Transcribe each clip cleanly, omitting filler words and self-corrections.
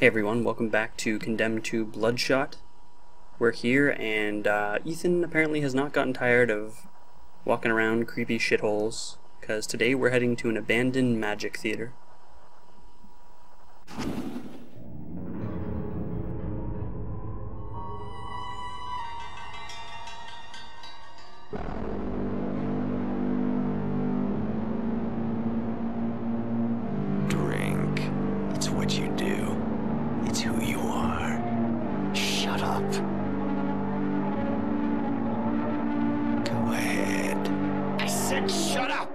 Hey everyone, welcome back to Condemned to Bloodshot. We're here, and Ethan apparently has not gotten tired of walking around creepy shitholes, because today we're heading to an abandoned magic theater. Drink. It's what you do. It's who you are. Shut up. Go ahead. I said shut up!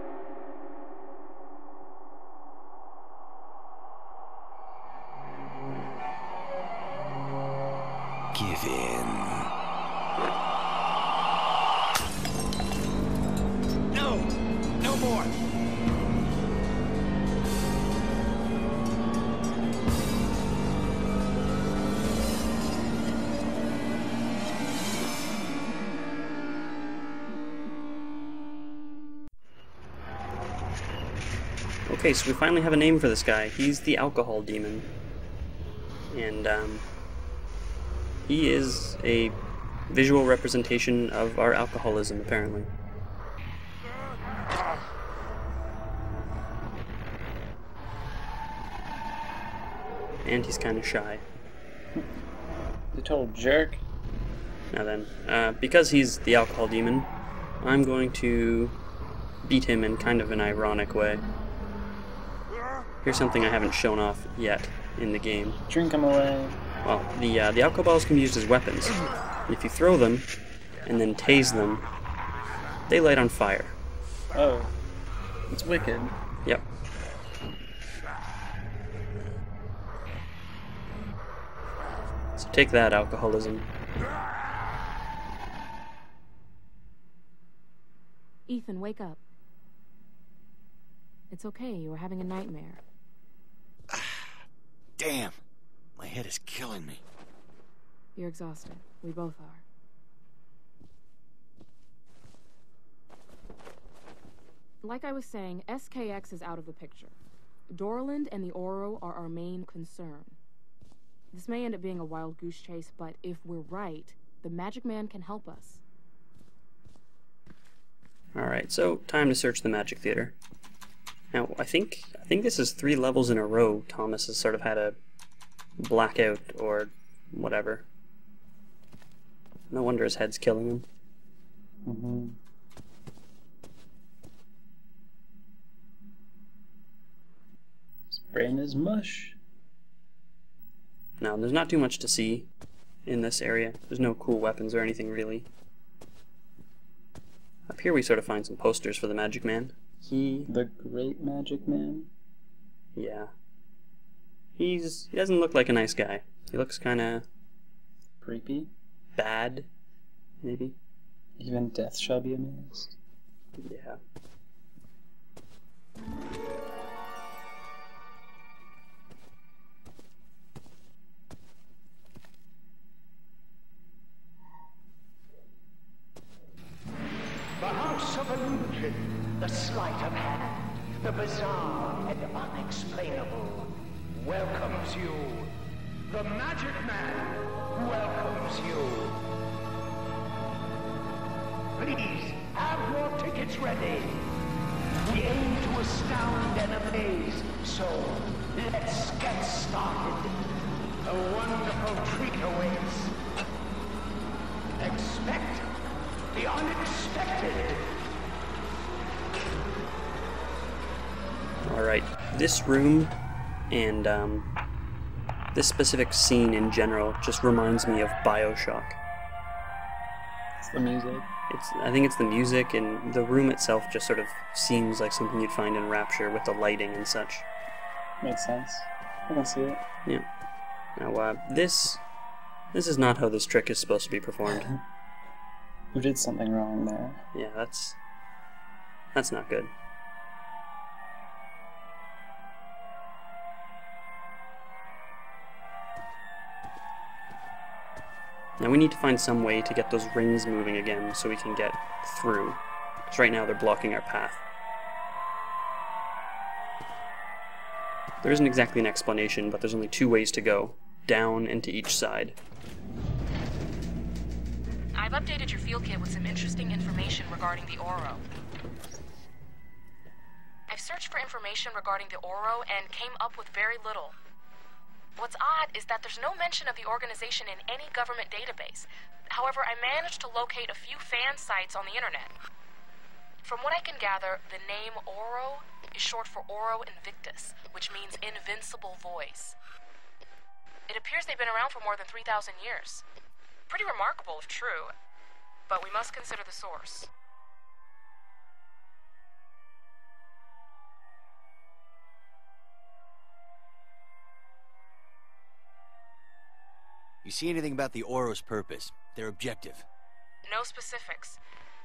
Give in. No! No more! Okay, so we finally have a name for this guy. He's the alcohol demon. And, he is a visual representation of our alcoholism, apparently. And he's kind of shy. The total jerk. Now then, because he's the alcohol demon, I'm going to beat him in kind of an ironic way. Here's something I haven't shown off yet in the game. Drink him away. Well, the alcohol balls can be used as weapons. And if you throw them, and then tase them, they light on fire. Oh. It's wicked. Yep. So take that, alcoholism. Ethan, wake up. It's okay, you were having a nightmare. Damn. My head is killing me. You're exhausted. We both are. Like I was saying, SKX is out of the picture. Dorland and the Oro are our main concern. This may end up being a wild goose chase, but if we're right, the Magic Man can help us. Alright, so time to search the magic theater. Now, I think this is 3 levels in a row Thomas has sort of had a blackout or whatever. No wonder his head's killing him. Mm-hmm. His brain is mush. Now, there's not too much to see in this area. There's no cool weapons or anything really. Up here we sort of find some posters for the Magic Man. The Great Magic Man? Yeah. He doesn't look like a nice guy. He looks kinda Creepy? bad, maybe? Even death shall be amazed. Yeah. The House of Illusion, the sleight of hand, the bizarre and unexplainable, welcomes you. The Magic Man welcomes you. Please, have your tickets ready. We aim to astound and amaze, so let's get started. A wonderful treat awaits. Expect the unexpected. Alright, this room and this specific scene in general just reminds me of BioShock. It's the music. I think it's the music, and the room itself just sort of seems like something you'd find in Rapture with the lighting and such. Makes sense. I can see it. Yeah. Now, this is not how this trick is supposed to be performed. You did something wrong there. Yeah, that's not good. Now we need to find some way to get those rings moving again so we can get through. Because right now they're blocking our path. There isn't exactly an explanation, but there's only 2 ways to go, down and to each side. I've updated your field kit with some interesting information regarding the Oro. I've searched for information regarding the Oro and came up with very little. What's odd is that there's no mention of the organization in any government database. However, I managed to locate a few fan sites on the internet. From what I can gather, the name Oro is short for Oro Invictus, which means invincible voice. It appears they've been around for more than 3,000 years. Pretty remarkable if true, but we must consider the source. You see anything about the Oro's purpose, their objective? No specifics,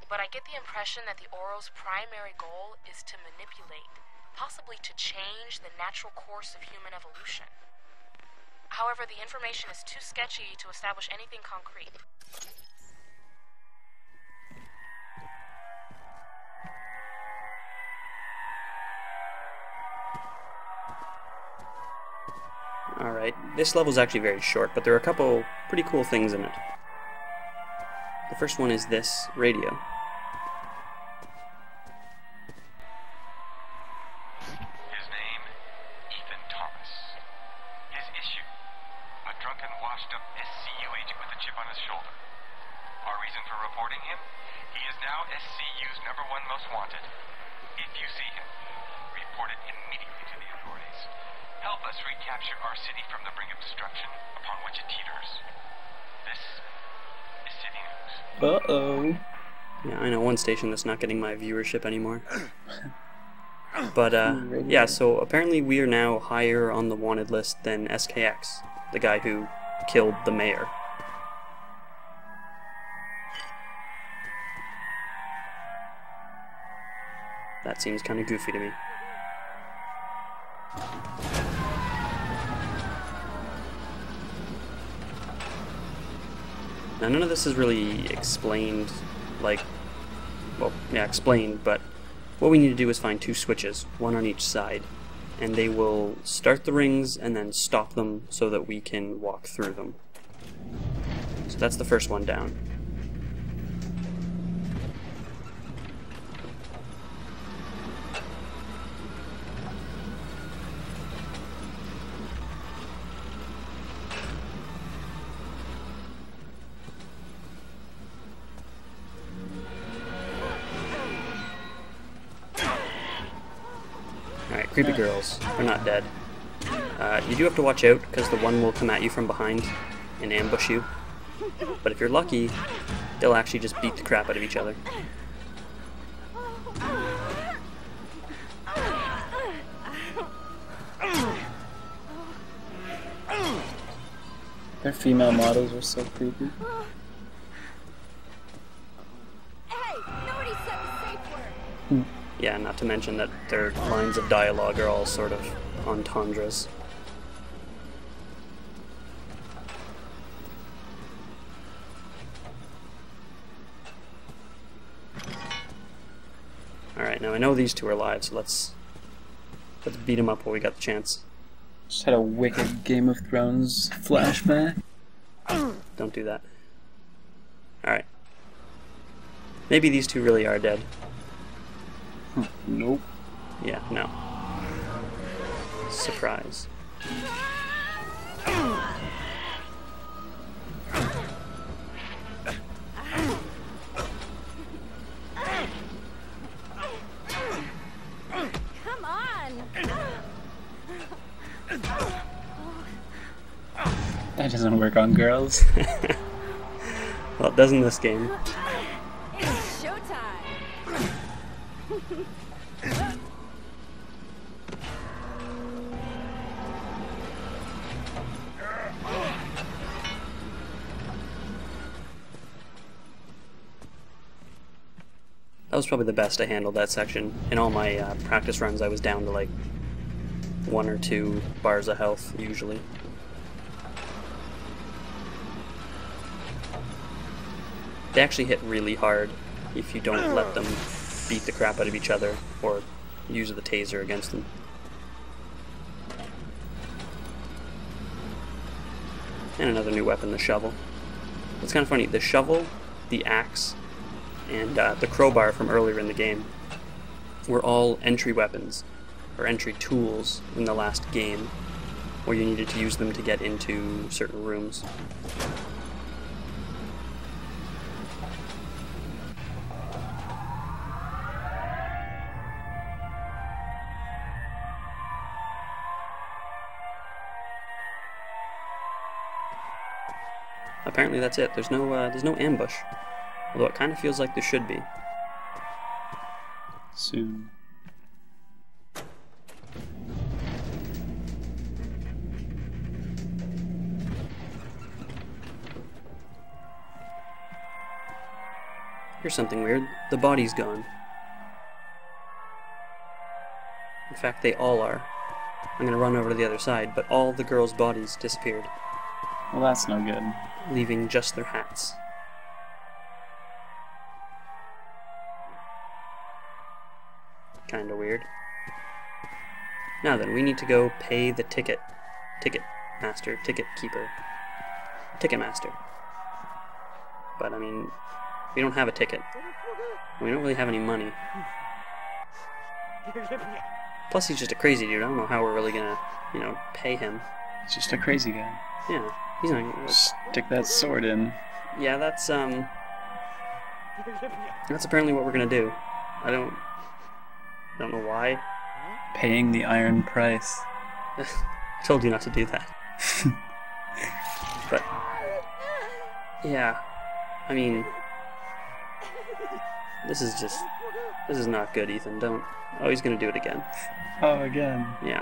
but I get the impression that the Oro's primary goal is to manipulate, possibly to change the natural course of human evolution. However, the information is too sketchy to establish anything concrete. Alright, this level's actually very short, but there are a couple pretty cool things in it. The first one is this radio. His name, Ethan Thomas. His issue, a drunken, washed-up SCU agent with a chip on his shoulder. Our reason for reporting him? He is now SCU's #1 most wanted. If you see him, report it immediately to the authorities. Help us recapture our city from the brink of destruction upon which it teeters. This is City News. Uh-oh. Yeah, I know one station that's not getting my viewership anymore. But, yeah, so apparently we are now higher on the wanted list than SKX, the guy who killed the mayor. That seems kind of goofy to me. Now, none of this is really explained, like, well, yeah, explained, but what we need to do is find 2 switches, one on each side, and they will start the rings and then stop them so that we can walk through them. So that's the first one down. Alright, creepy girls are not dead. You do have to watch out, because the one will come at you from behind and ambush you. But if you're lucky, they'll actually just beat the crap out of each other. Their female models are so creepy. Hey, nobody said the safe word. Yeah, not to mention that their lines of dialogue are all sort of entendres. Alright, now I know these 2 are alive, so let's beat them up while we got the chance. Just had a wicked Game of Thrones flashback. Don't do that. Alright. Maybe these 2 really are dead. Nope. Yeah, no. Surprise. Come on. That doesn't work on girls. Well, it does in this game. It's showtime. That was probably the best I handled that section. In all my practice runs, I was down to like 1 or 2 bars of health, usually. They actually hit really hard if you don't let them beat the crap out of each other or use the taser against them. And another new weapon, the shovel. It's kind of funny, the shovel, the axe, and the crowbar from earlier in the game were all entry weapons, or entry tools in the last game, where you needed to use them to get into certain rooms. Apparently that's it. There's no ambush, although it kind of feels like there should be. Soon. Here's something weird. The body's gone. In fact, they all are. I'm gonna run over to the other side, but all the girls' bodies disappeared, Well, that's no good. leaving just their hats. Kinda weird. Now then, we need to go pay the ticket master, ticket keeper, ticket master. But I mean, we don't have a ticket. We don't really have any money. Plus, he's just a crazy dude. I don't know how we're really gonna, pay him. It's just a crazy guy. Yeah, he's not. Stick that sword in. Yeah, that's apparently what we're gonna do. I don't know why. Paying the iron price. I told you not to do that. But yeah, I mean, this is not good, Ethan. Don't. Oh, he's gonna do it again. Oh, again. Yeah.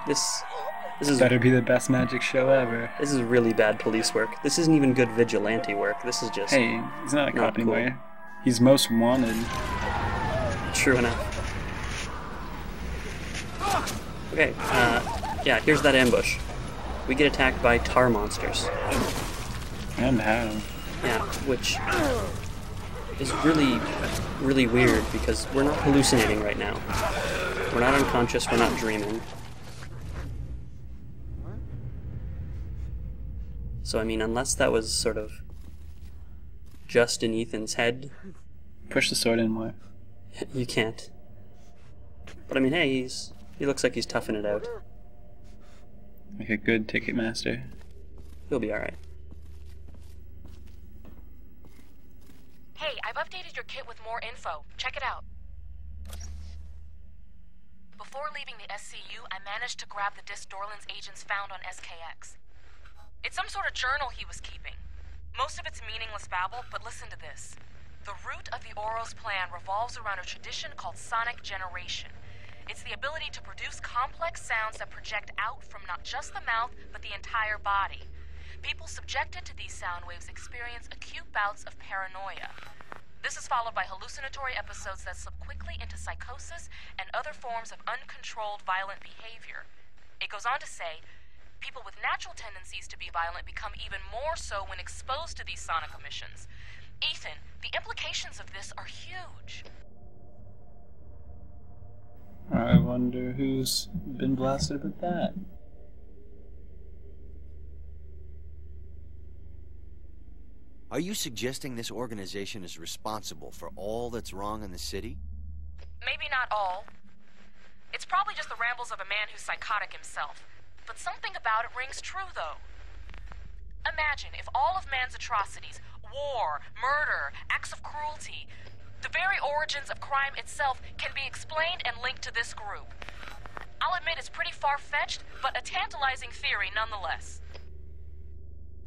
This is Better be the best magic show ever. This is really bad police work. This isn't even good vigilante work. This is just Hey, he's not a not cop cool. anymore. He's most wanted. True enough. Okay, yeah, here's that ambush. We get attacked by tar monsters. And how? Yeah, which is really, really weird because we're not hallucinating right now. We're not unconscious, we're not dreaming. So, I mean, unless that was sort of just in Ethan's head, Push the sword in more. you can't. But I mean, hey, he looks like he's toughing it out. Like a good ticket master. He'll be alright. Hey, I've updated your kit with more info. Check it out. Before leaving the SCU, I managed to grab the disc Dorland's agents found on SKX. It's some sort of journal he was keeping. Most of it's meaningless babble, but listen to this. The root of the Ouro's plan revolves around a tradition called sonic generation. It's the ability to produce complex sounds that project out from not just the mouth, but the entire body. People subjected to these sound waves experience acute bouts of paranoia. This is followed by hallucinatory episodes that slip quickly into psychosis and other forms of uncontrolled violent behavior. It goes on to say, people with natural tendencies to be violent become even more so when exposed to these sonic emissions. Ethan, the implications of this are huge. I wonder who's been blasted with that. Are you suggesting this organization is responsible for all that's wrong in the city? Maybe not all. It's probably just the rambles of a man who's psychotic himself. But something about it rings true, though. Imagine if all of man's atrocities, war, murder, acts of cruelty, the very origins of crime itself can be explained and linked to this group. I'll admit it's pretty far-fetched, but a tantalizing theory nonetheless.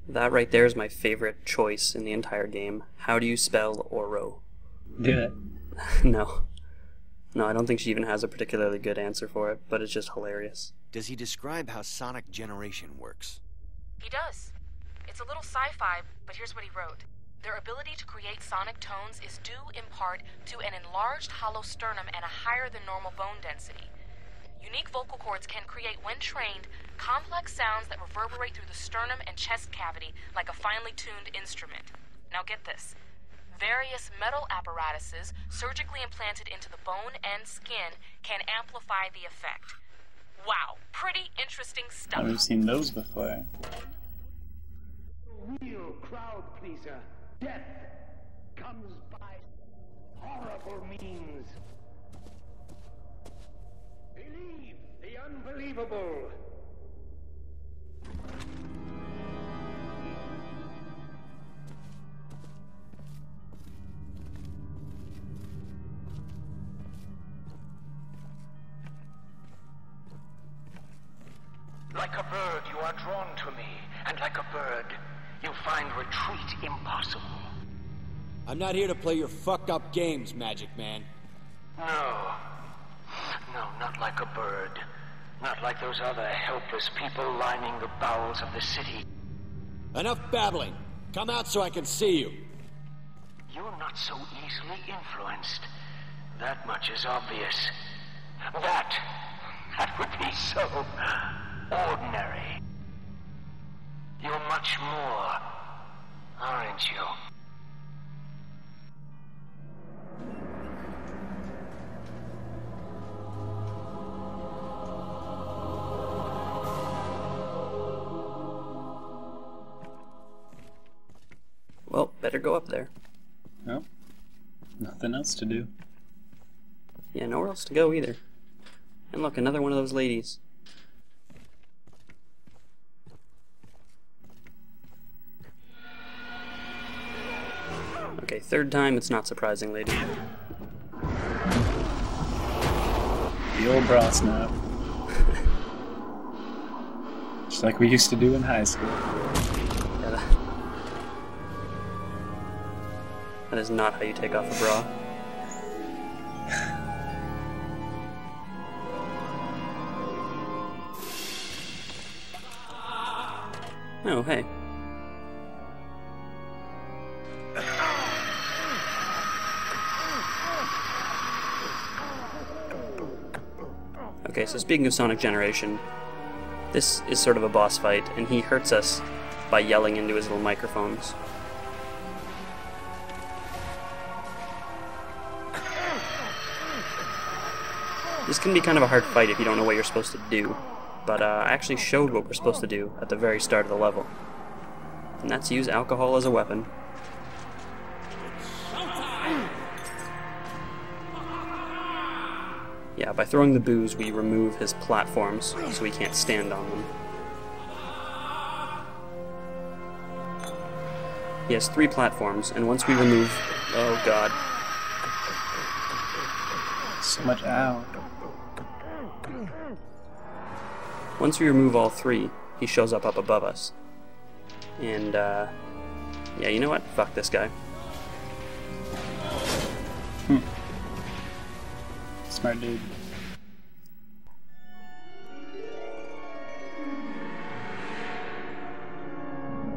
That right there is my favorite choice in the entire game. How do you spell Oro? Do it. No. No, I don't think she even has a particularly good answer for it, but it's just hilarious. Does he describe how sonic generation works? He does. It's a little sci-fi, but here's what he wrote. Their ability to create sonic tones is due in part to an enlarged hollow sternum and a higher than normal bone density. Unique vocal cords can create, when trained, complex sounds that reverberate through the sternum and chest cavity like a finely tuned instrument. Now get this. Various metal apparatuses surgically implanted into the bone and skin can amplify the effect. Wow, pretty interesting stuff. I've seen those before. Real crowd pleaser. Death comes by horrible means. Believe the unbelievable. Like a bird, you are drawn to me, and like a bird, you find retreat impossible. I'm not here to play your fucked up games, Magic Man. No. No, not like a bird. Not like those other helpless people lining the bowels of the city. Enough babbling. Come out so I can see you. You're not so easily influenced. That much is obvious. That would be so ordinary. You're much more, aren't you? Well, better go up there. Well, nothing else to do. Yeah, nowhere else to go either. And look, another one of those ladies. Okay, third time, it's not surprising, lady. The old bra snap. Just like we used to do in high school. Yeah, that is not how you take off a bra. Oh, hey. Okay, so speaking of Sonic Generation, this is sort of a boss fight, and he hurts us by yelling into his little microphones. This can be kind of a hard fight if you don't know what you're supposed to do, but I actually showed what we're supposed to do at the very start of the level. And that's use alcohol as a weapon. Yeah, by throwing the booze, we remove his platforms, so he can't stand on them. He has 3 platforms, and once we remove... Oh god. So much ow. Once we remove all 3, he shows up above us. And, yeah, you know what? Fuck this guy. Smart dude.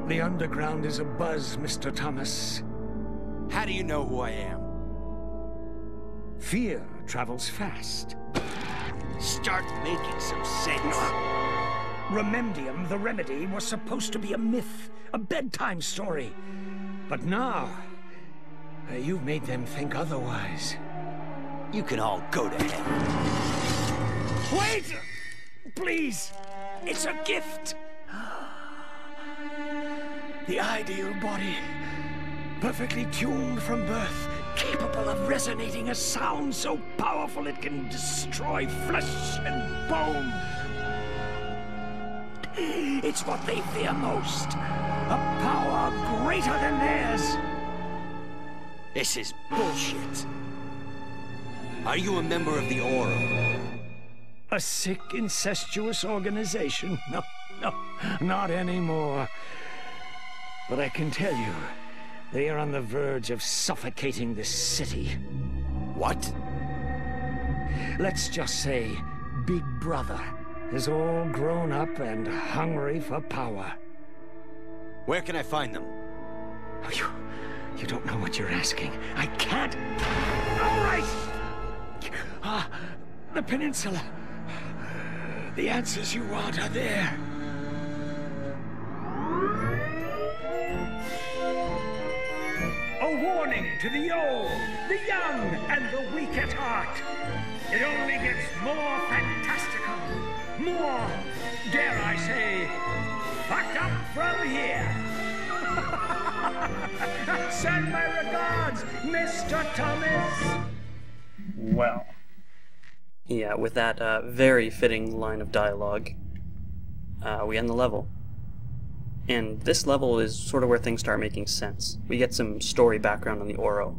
The underground is abuzz, Mr. Thomas. How do you know who I am? Fear travels fast. Start making some sense. Remedium, the remedy, was supposed to be a myth, a bedtime story. But now, you've made them think otherwise. You can all go to hell. Wait! Please! It's a gift! The ideal body, perfectly tuned from birth, capable of resonating a sound so powerful it can destroy flesh and bone. It's what they fear most. A power greater than theirs. This is bullshit. Are you a member of the Oro? A sick, incestuous organization? No, not anymore. But I can tell you, they are on the verge of suffocating this city. What? Let's just say Big Brother is all grown up and hungry for power. Where can I find them? Oh, you don't know what you're asking. I can't. All right. The peninsula. The answers you want are there. A warning to the old, the young, and the weak at heart. It only gets more fantastical. here! Send my regards, Mr. Thomas! Well. Yeah, with that very fitting line of dialogue, we end the level. And this level is sort of where things start making sense. We get some story background on the Oro,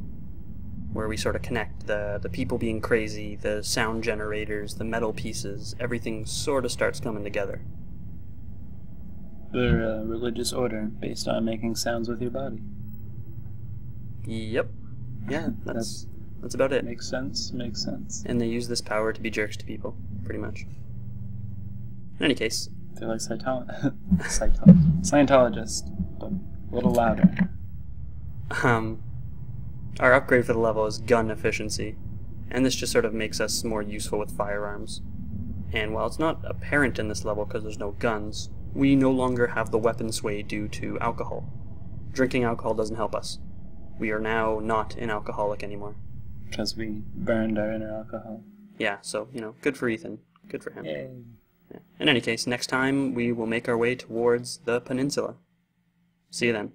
where we sort of connect the people being crazy, the sound generators, the metal pieces, everything sort of starts coming together. They're a religious order based on making sounds with your body. Yep. Yeah, that's about it. Makes sense, makes sense. And they use this power to be jerks to people, pretty much. In any case. They're like Scientologists, but a little louder. Our upgrade for the level is gun efficiency, and this just sort of makes us more useful with firearms. And while it's not apparent in this level because there's no guns, we no longer have the weapon sway due to alcohol. Drinking alcohol doesn't help us. We are now not an alcoholic anymore. Because we burned our inner alcohol. Yeah, so, good for Ethan. Good for him. Yay. Yeah. In any case, next time we will make our way towards the peninsula. See you then.